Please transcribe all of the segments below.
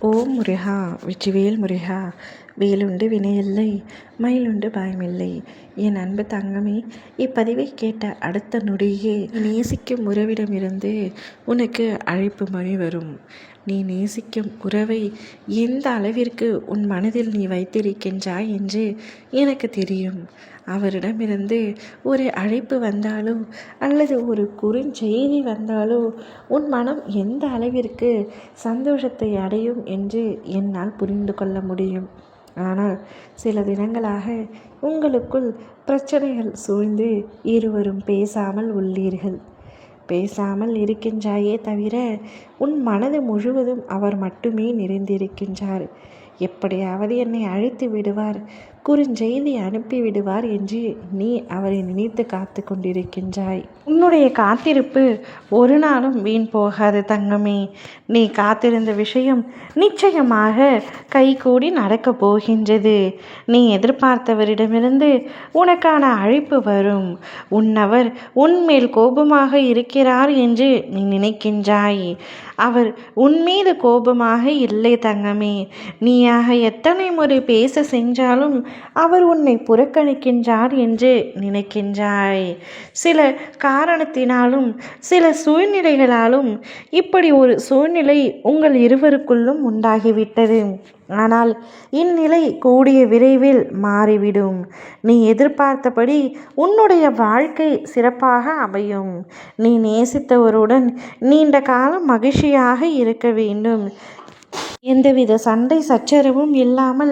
ஓம் முருகா வெற்றிவேல் முருகா. வேலுண்டு வினையில்லை, மயிலுண்டு பயமில்லை. என் அன்பு தங்கமே, இப்பதிவை கேட்ட அடுத்த நொடியே நேசிக்கும் உறவிடமிருந்து உனக்கு அழைப்பு மொழி வரும். நீ நேசிக்கும் உறவை எந்த அளவிற்கு உன் மனதில் நீ வைத்திருக்கின்றாய் என்று எனக்கு தெரியும். அவரிடமிருந்து ஒரு அழைப்பு வந்தாலோ அல்லது ஒரு குறுஞ்செய்தி வந்தாலோ உன் மனம் எந்த அளவிற்கு சந்தோஷத்தை அடையும் என்று என்னால் புரிந்து கொள்ள முடியும். ஆனால் சில தினங்களாக உங்களுக்குள் பிரச்சனைகள் சூழ்ந்து இருவரும் பேசாமல் உள்ளீர்கள். பேசாமல் இருக்கின்றாயே தவிர உன் மனது முழுவதும் அவர் மட்டுமே நிறைந்திருக்கின்றார். எப்படியாவது என்னை அழைத்து விடுவார், குறுஞ்செய்தி அனுப்பி விடுவார் என்று நீ அவரை நினைத்து காத்து கொண்டிருக்கின்றாய். உன்னுடைய காத்திருப்பு ஒரு நாளும் வீண் போகாது தங்கமே. நீ காத்திருந்த விஷயம் நிச்சயமாக கைகூடி நடக்கப் போகின்றது. நீ எதிர்பார்த்தவரிடமிருந்து உனக்கான அழைப்பு வரும். உன்னவர் உன்மேல் கோபமாக இருக்கிறார் என்று நீ நினைக்கின்றாய். அவர் உன்மீது கோபமாக இல்லை தங்கமே. நீயாக எத்தனை முறை பேச சென்றாலும் அவர் உன்னை புறக்கணிக்கின்றார் என்று நினைக்கின்றாய். சில காரணத்தினாலும் சில சூழ்நிலைகளாலும் இப்படி ஒரு சூழ்நிலை உங்கள் இருவருக்குள்ளும் உண்டாகிவிட்டது. ஆனால் இந்நிலை கூடிய விரைவில் மாறிவிடும். நீ எதிர்பார்த்தபடி உன்னுடைய வாழ்க்கை சிறப்பாக அமையும். நீ நேசித்தவருடன் நீண்ட காலம் மகிழ்ச்சியாக இருக்க வேண்டும். எந்தவித சண்டை சச்சரவும் இல்லாமல்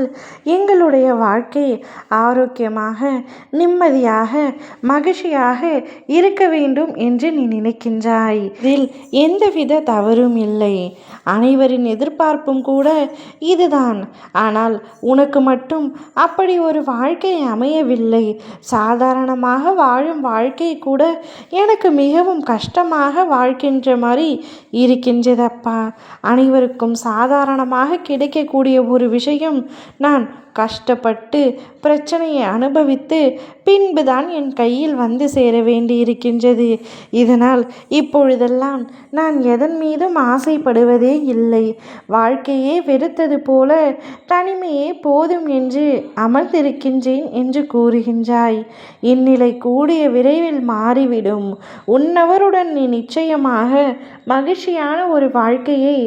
எங்களுடைய வாழ்க்கை ஆரோக்கியமாக நிம்மதியாக மகிழ்ச்சியாக இருக்க வேண்டும் என்று நீ நினைக்கின்றாய். இதில் எந்தவித தவறும் இல்லை. அனைவரின் எதிர்பார்ப்பும் கூட இதுதான். ஆனால் உனக்கு மட்டும் அப்படி ஒரு வாழ்க்கை அமையவில்லை. சாதாரணமாக வாழும் வாழ்க்கை கூட எனக்கு மிகவும் கஷ்டமாக வாழ்கின்ற மாதிரி இருக்கின்றதப்பா. அனைவருக்கும் சாதாரணமாக கிடைக்கக்கூடிய ஒரு விஷயம் நான் கஷ்டப்பட்டு பிரச்சனையை அனுபவித்து பின்புதான் என் கையில் வந்து சேர வேண்டியிருக்கின்றது. இதனால் இப்பொழுதெல்லாம் நான் எதன் மீதும் ஆசைப்படுவதே இல்லை. வாழ்க்கையே வெறுத்தது போல தனிமையே போதும் என்று அமர்ந்திருக்கின்றேன் என்று கூறுகின்றாய். இந்நிலை கூடிய விரைவில் மாறிவிடும். உன்னவருடன் நீ நிச்சயமாக மகிழ்ச்சியான ஒரு வாழ்க்கையை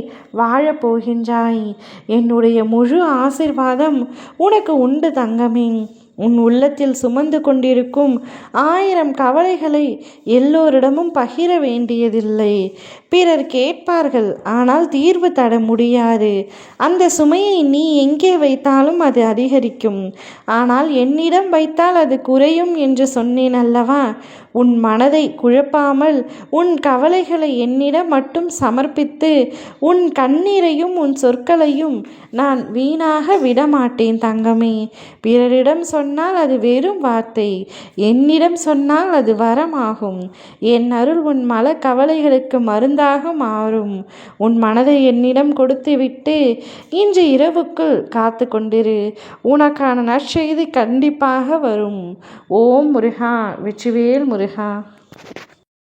வாழப்போகின்றாய். என்னுடைய முழு ஆசீர்வாதம் உனக்கு உண்டு தங்கமே. உன் உள்ளத்தில் சுமந்து கொண்டிருக்கும் 1000 கவலைகளை எல்லோரிடமும் பகிர வேண்டியதில்லை. பிறர் கேட்பார்கள், ஆனால் தீர்வு தர முடியாது. அந்த சுமையை நீ எங்கே வைத்தாலும் அது அதிகரிக்கும். ஆனால் என்னிடம் வைத்தால் அது குறையும் என்று சொன்னேன் அல்லவா? உன் மனதை குழப்பாமல் உன் கவலைகளை என்னிடம் மட்டும் சமர்ப்பித்து உன் கண்ணீரையும் உன் சொற்களையும் நான் வீணாக விடமாட்டேன் தங்கமே. பிறரிடம் சொன்னால் அது வெறும் வார்த்தை, என்னிடம் சொன்னால் அது வரமாகும். என் அருள் உன் மன கவலைகளுக்கு மருந்தாக மாறும். உன் மனதை என்னிடம் கொடுத்துவிட்டு இன்று இரவுக்குள் காத்து கொண்டிரு. உனக்கான நற்செய்தி கண்டிப்பாக வரும். ஓம் முருகா வெற்றிவேல் முருகா.